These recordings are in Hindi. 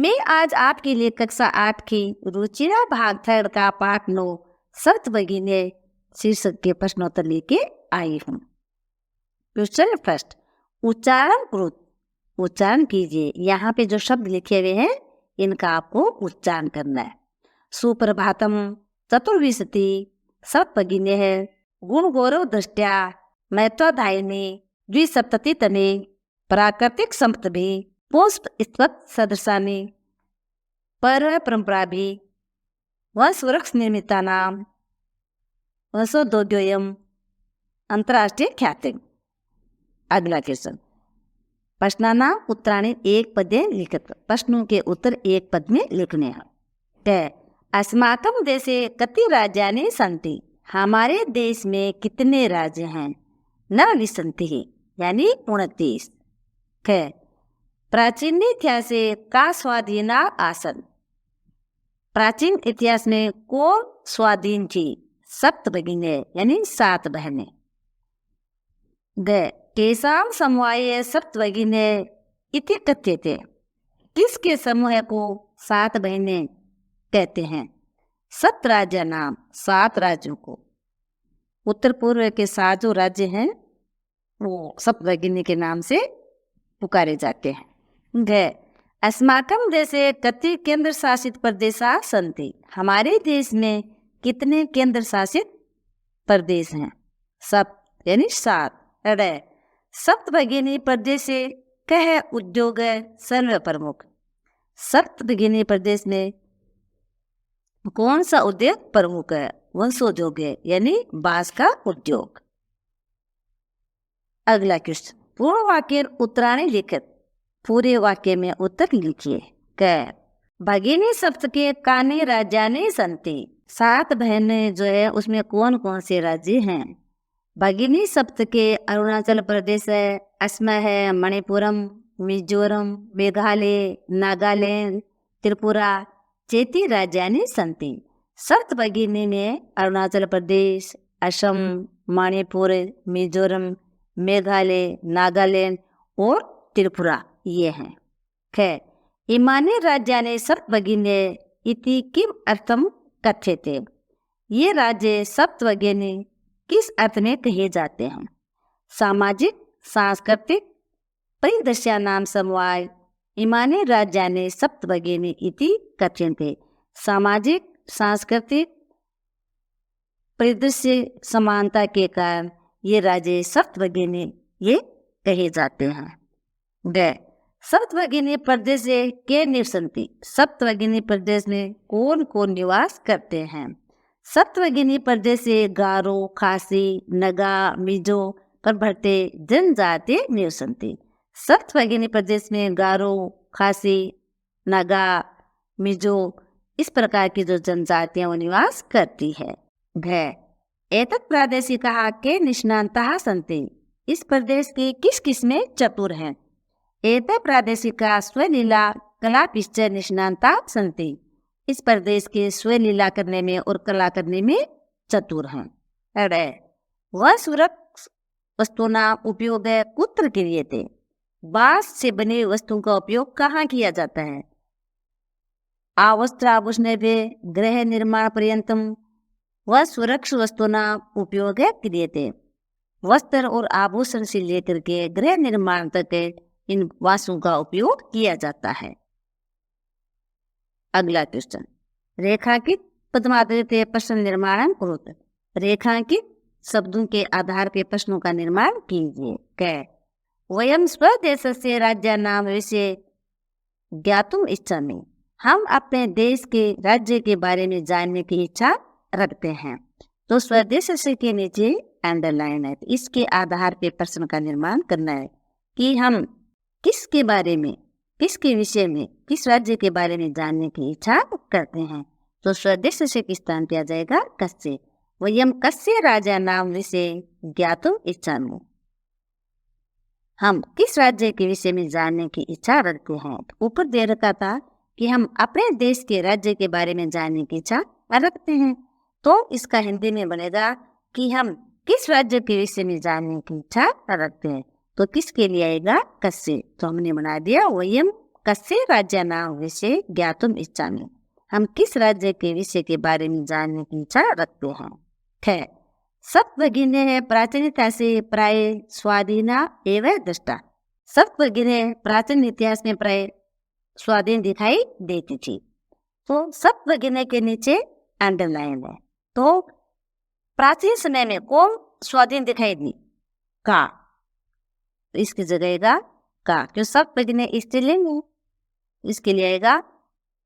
मैं आज आपके लिए कक्षा 8 की रुचिरा भाग 3 का पाठ 9 सप्त भगिनी शीर्षक के प्रश्नोत्तर लेके आई हूँ। क्वेश्चन फर्स्ट, उच्चारण कीजिए। यहाँ पे जो शब्द लिखे हुए हैं इनका आपको उच्चारण करना है। सुप्रभातम, चतुर्विंशति, सप्त भगिनी है, गुण गौरव दृष्टया, मैत्वाधायिनी, द्विसप्ततितमे, प्राकृतिक सप्तमी, पुष्प स्तवत् सदृशानि, पर्व परंपराभि, वंश वृक्ष निर्मितानाम, वंशोद्योगोऽयम्, अंतर्राष्ट्रीय ख्याति। अगला क्वेश्चन, प्रश्नानाम उत्तराणि एक पदे लिखित। प्रश्नों के उत्तर एक पद में लिखने हैं। अस्माकं देशे कति राज्यानि सन्ति? हमारे देश में कितने राज्य हैं? नवविंशतिः यानी 29। प्राचीन इतिहासे का स्वाधीना आसन? प्राचीन इतिहास में कौन स्वाधीन थी? सप्त भगिनी यानी 7 बहनें। केषां समवाये सप्त भगिनी इति कथ्यते? किसके समूह को 7 बहनें कहते हैं? सप्त राज्य नाम, 7 राज्यों को। उत्तर पूर्व के 7 जो राज्य हैं वो सप्त भगिनी के नाम से पुकारे जाते हैं। अस्माकं देशे कति केंद्र शासित प्रदेशा सन्ति? हमारे देश में कितने केंद्र शासित प्रदेश हैं? सप्त यानी 7। सप्त भगिनी प्रदेशे कह उद्योग सर्व प्रमुख? सप्त भगिनी प्रदेश में कौन सा उद्योग प्रमुख है? वंशोद्योग यानी बांस का उद्योग। अगला क्वेश्चन, पूर्ण वाक्य उत्तराणि लिखित। पूरे वाक्य में उत्तर लिखिए। भगिनी सप्त के कानि राज्यानि सन्ति? 7 बहनें जो है उसमें कौन कौन से राज्य हैं? भगिनी सप्त के अरुणाचल प्रदेश है, असम है, मणिपुरम, मिजोरम, मेघालय, नागालैंड, त्रिपुरा चेति राज्यानि सन्ति। सप्त भगिनी में अरुणाचल प्रदेश, असम, मणिपुर, मिजोरम, मेघालय, नागालैंड और त्रिपुरा ये हैं। इमानि राज्यानि सप्त भगिनी इति किम अर्थम कथ्यते? ये राज्य सप्त भगिनी किस अर्थ में कहे जाते हैं? सामाजिक सांस्कृतिक परिदृश्यानां समवाय इमानि राज्यानि सप्त भगिनी इति कथ्यन्ते। सामाजिक सांस्कृतिक परिदृश्य समानता के कारण ये राज्य सप्त भगिनी ये कहे जाते हैं। सप्त भगिनी प्रदेश के निवसन्ति? सप्त भगिनी प्रदेश में कौन कौन निवास करते हैं? सप्त भगिनी प्रदेश से गारो, खासी, नगा, मिजो प्रभृति जनजाति निवसन्ति। सप्त भगिनी प्रदेश में गारो, खासी, नगा, मिजो इस प्रकार की जो जनजातियां वो निवास करती है। एतत् प्रादेशिकाः के निष्णाताः सन्ति? इस प्रदेश के किस किस में चतुर हैं? एते प्रादेशिका स्वलीला कलापिश्च निष्णाताः सन्ति? इस प्रदेश के स्वलीला करने में और कला करने में चतुर हैं। वंश वृक्ष वस्तूनां उपयोग कुत्र क्रियते? बांस से बने वस्तुओं का उपयोग कहाँ किया जाता है? आवस्त्राभूषणेभ्यः गृह निर्माण पर्यन्तम वंश वृक्ष वस्तूनां उपयोग क्रियते। वस्त्र और आभूषण से लेकर के गृह निर्माण तक इन वासों का उपयोग किया जाता है। अगला क्वेश्चन, रेखांकित पदमाधारित प्रश्न निर्माण करोतु। रेखांकित शब्दों के आधार पर प्रश्नों का निर्माण कीजिए। वयं स्वदेशस्य राज्यानां विषये ज्ञातुम् इच्छामि। हम अपने देश के राज्य के बारे में जानने की इच्छा रखते हैं। तो स्वदेश के नीचे अंडरलाइन है। इसके आधार पर प्रश्न का निर्माण करना है कि हम किसके बारे में, किसके विषय में, किस राज्य के बारे में जानने की इच्छा करते हैं। तो स्वदेश से किस स्थान पे आ जाएगा? कस्य। वयं कस्य राज्यानां विषये ज्ञातुम् इच्छामि। हम किस राज्य के विषय में जानने की इच्छा रखते हैं। ऊपर दे रखा था कि हम अपने देश के राज्य के बारे में जानने की इच्छा रखते हैं। तो इसका हिंदी में बनेगा कि हम किस राज्य के विषय में जानने की इच्छा रखते हैं। तो किसके लिए आएगा? कस्य। तो हमने बना दिया वयम कस्य राज्यानां विषये ज्ञातुम इच्छामि। हम किस राज्य के विषय के बारे में जानने की इच्छा रखते हैं। खैर, सप्तभगिनी प्राचीनता से प्राय स्वाधीना एवं दृष्टा। सप्तभगिनी प्राचीन इतिहास में प्राय स्वाधीन दिखाई देती थी। तो सप्तभगिनी के नीचे अंडरलाइन है। तो प्राचीन समय में कौन स्वाधीन दिखाई दी? का। इसकी जगह का, क्यों सप्तभगिनी स्त्रीलिंग है, इसके लिए आएगा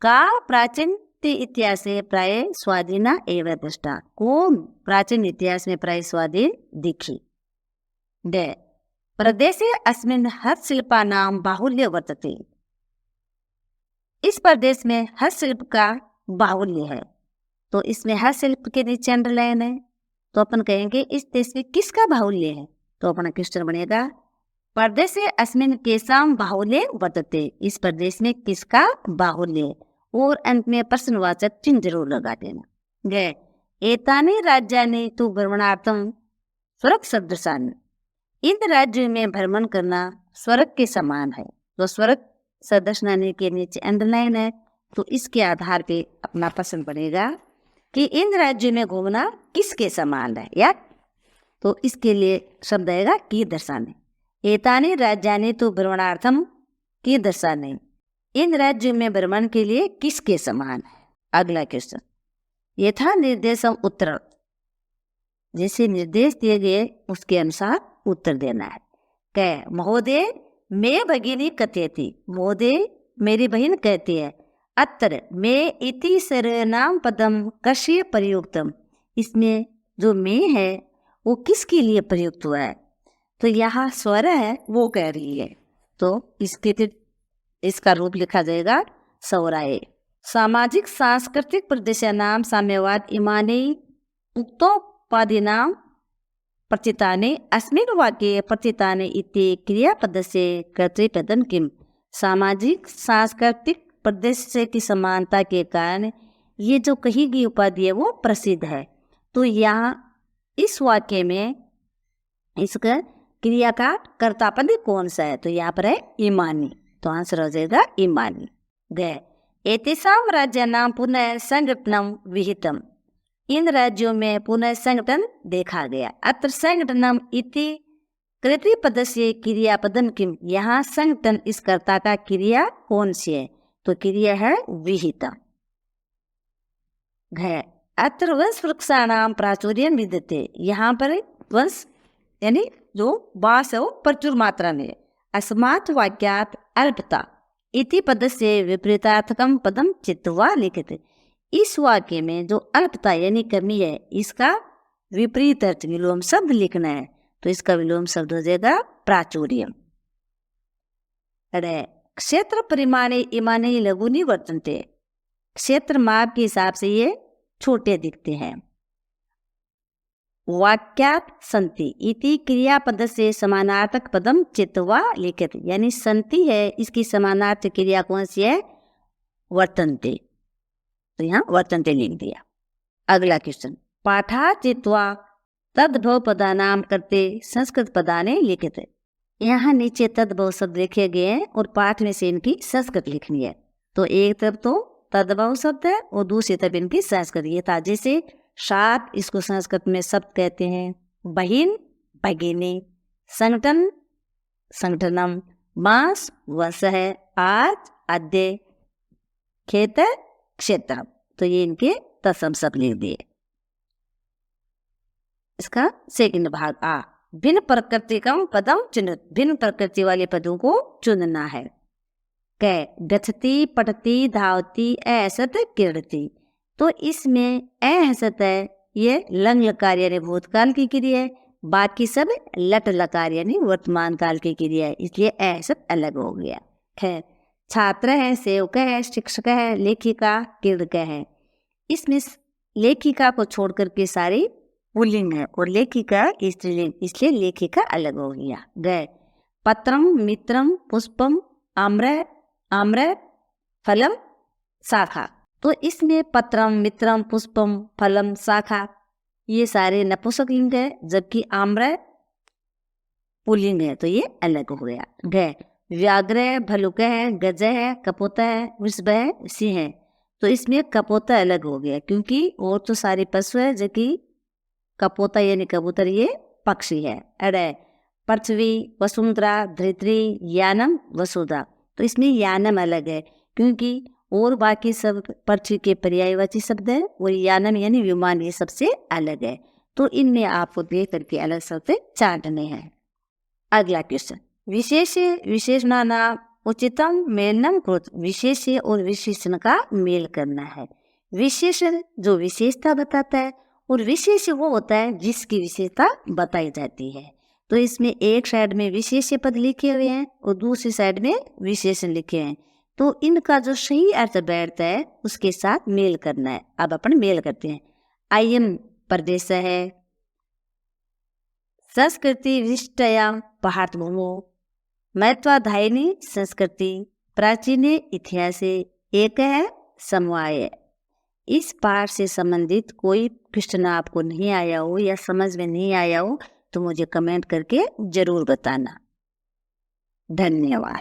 का प्राचीन इतिहास से प्राय स्वाधीना एवं दृष्टा। कौन प्राचीन इतिहास में प्राय स्वाधीन दिखी। डे प्रदेशे अस्मिन् हस्तशिल्पानां बाहुल्य वर्तते। इस प्रदेश में हस्तशिल्प का बाहुल्य है। तो इसमें हस्तशिल्प के नीचे अंडरलाइन है। तो अपन कहेंगे इस देश में किसका बाहुल्य है। तो अपना क्वेश्चन बनेगा प्रदेशे अस्मिन् केषां बाहुल्य वर्तते। इस प्रदेश में किसका बाहुल्य, और अंत में प्रश्नवाचक चिन्ह जरूर लगा देना। गए एतानि राज्यानि तु भ्रमणार्थम स्वर्ग सदृशानि। इन राज्यों में भ्रमण करना स्वर्ग के समान है। तो स्वर्ग सदृशानि के नीचे अंडरलाइन है। तो इसके आधार पे अपना पसंद पड़ेगा कि इन राज्यों में घूमना किसके समान है। या तो इसके लिए शब्द आएगा की दर्शाने। एतानि राज्यानि तु भ्रमणार्थम की दर्शाने। इन राज्यों में भ्रमण के लिए किसके समान है। अगला क्वेश्चन, यथा निर्देशम उत्तर। जैसे निर्देश दिए गए उसके अनुसार उत्तर देना है। कह महोदय मैं भगिनी कथयति। महोदय मेरी बहन कहती है। अत्र मैं इति सर्वनाम पदम कस्य प्रयुक्तम। इसमें जो मैं है वो किसके लिए प्रयुक्त हुआ है। तो यहाँ स्वर है वो कह रही है। तो इसका रूप लिखा जाएगा सौराये। सामाजिक सांस्कृतिक प्रदेशानां साम्यवाद इमानि उक्तोपादीनां प्रचितानि अस्मिन् वाक्ये प्रचितानि इति क्रियापदस्य कर्तृपदं किम्। सामाजिक सांस्कृतिक प्रदेश की समानता के कारण ये जो कही गई उपाधि है वो प्रसिद्ध है। तो यहाँ इस वाक्य में इसका क्रिया का कर्तापद कौन सा है। तो यहाँ पर है इमानी। तो आंसर हो जाएगा इमानी। गए एतेषां राज्यानां पुनः संघटनम विहितम। इन राज्यों में पुनः संगठन देखा गया। अत्र संगठनम इति कृतिपदस्य क्रियापदम किम। यहाँ संगठन इस कर्ता का क्रिया कौन सी है। तो क्रिया है विहिता। है अत्र वंश वृक्षाणां प्राचुर्यं विद्यते। यहाँ पर वंश यानी जो बांस है वो प्रचुर मात्रा में। अस्मात् वाक्यात् अल्पता इति पदस्य विपरीतार्थकम पदम चित्वा लिखित। इस वाक्य में जो अल्पता यानी कमी है इसका विपरीत अर्थ विलोम शब्द लिखना है। तो इसका विलोम शब्द हो जाएगा प्राचुर्यम। अरे क्षेत्र परिमाणे इमानि लघुनि वर्तन्ते। क्षेत्र माप के हिसाब से ये छोटे दिखते हैं। वाक्यात संति इति क्रियापद से समानार्थक पदम चित्वा लिखित। यानी संति है इसकी समानार्थक क्रिया कौन सी है। वर्तन्ते। तो यहाँ वर्तन्ते लिख दिया। अगला क्वेश्चन, पाठा चित्वा तद्भव पदानाम करते संस्कृत पदाने लिखित। यहाँ नीचे तद्भव शब्द लिखे गए हैं और पाठ में से इनकी संस्कृत लिखनी है। तो एक तरफ तो तद्भव शब्द है और दूसरी तरफ इनकी संस्कृत। ये था जैसे सात, इसको संस्कृत में शब्द कहते हैं। बहिन भगिनी, संगठन संगठनम, मास वंश है, आज अद्य, खेत क्षेत्र। तो ये इनके तत्सम शब्द लिख दिए। इसका सेकंड भाग आ भिन्न प्रकृति का पदम चुन। भिन्न प्रकृति वाले पदों को चुनना है। कै गच्छति पठति धावती ऐसत क्रीडति। तो इसमें ऐसत है ये लंग लकार यानी भूतकाल की क्रिया है। बाकी सब लट लकार यानी वर्तमान काल की क्रिया है, इसलिए ऐसत अलग हो गया। खैर, छात्र है, सेवक है, शिक्षक है, लेखिका, क्रीडक है। इसमें लेखिका को छोड़ करके सारी पुल्लिंग है और लेखिका स्त्रीलिंग, इसलिए लेखिका अलग हो गया। गए पत्रम मित्रम पुष्पम आम्र आम्र फलम शाखा। तो इसमें पत्रम मित्रम पुष्पम फलम शाखा ये सारे नपुंसक लिंग है, जबकि आम्र पुल्लिंग है, तो ये अलग हो गया। गए व्याघ्र है, भलुक है, गज है, कपोता है, वृषभ है, सिंह है। तो इसमें कपोता अलग हो गया, क्योंकि और तो सारे पशु है, जबकि कपोता यानी कबूतर ये पक्षी है। अरे पृथ्वी, वसुंधरा, धरित्री, यानम, वसुधा। तो इसमें यानम अलग है, क्योंकि और बाकी सब पृथ्वी के पर्यायवाची शब्द है, और यानम यानी विमान ये सबसे अलग है। तो इनमें आपको देख करके अलग शब्द चाटने हैं। अगला क्वेश्चन, विशेष विशेषणानाम उचितम मेलनम कृत। विशेष्य और विशेषण का मेल करना है। विशेषण जो विशेषता बताता है, और विशेष्य वो होता है जिसकी विशेषता बताई जाती है। तो इसमें एक साइड में विशेष्य पद लिखे हुए हैं और दूसरी साइड में विशेषण लिखे हैं। तो इनका जो सही अर्थ बैठता है उसके साथ मेल करना है। अब अपन मेल करते हैं। अयम प्रदेश है, संस्कृति विशिष्टयाम भारतभूमो, महत्वाधायिनी संस्कृति, प्राचीने इतिहासे, एक है समवाय। इस पाठ से संबंधित कोई प्रश्न आपको नहीं आया हो या समझ में नहीं आया हो तो मुझे कमेंट करके जरूर बताना। धन्यवाद।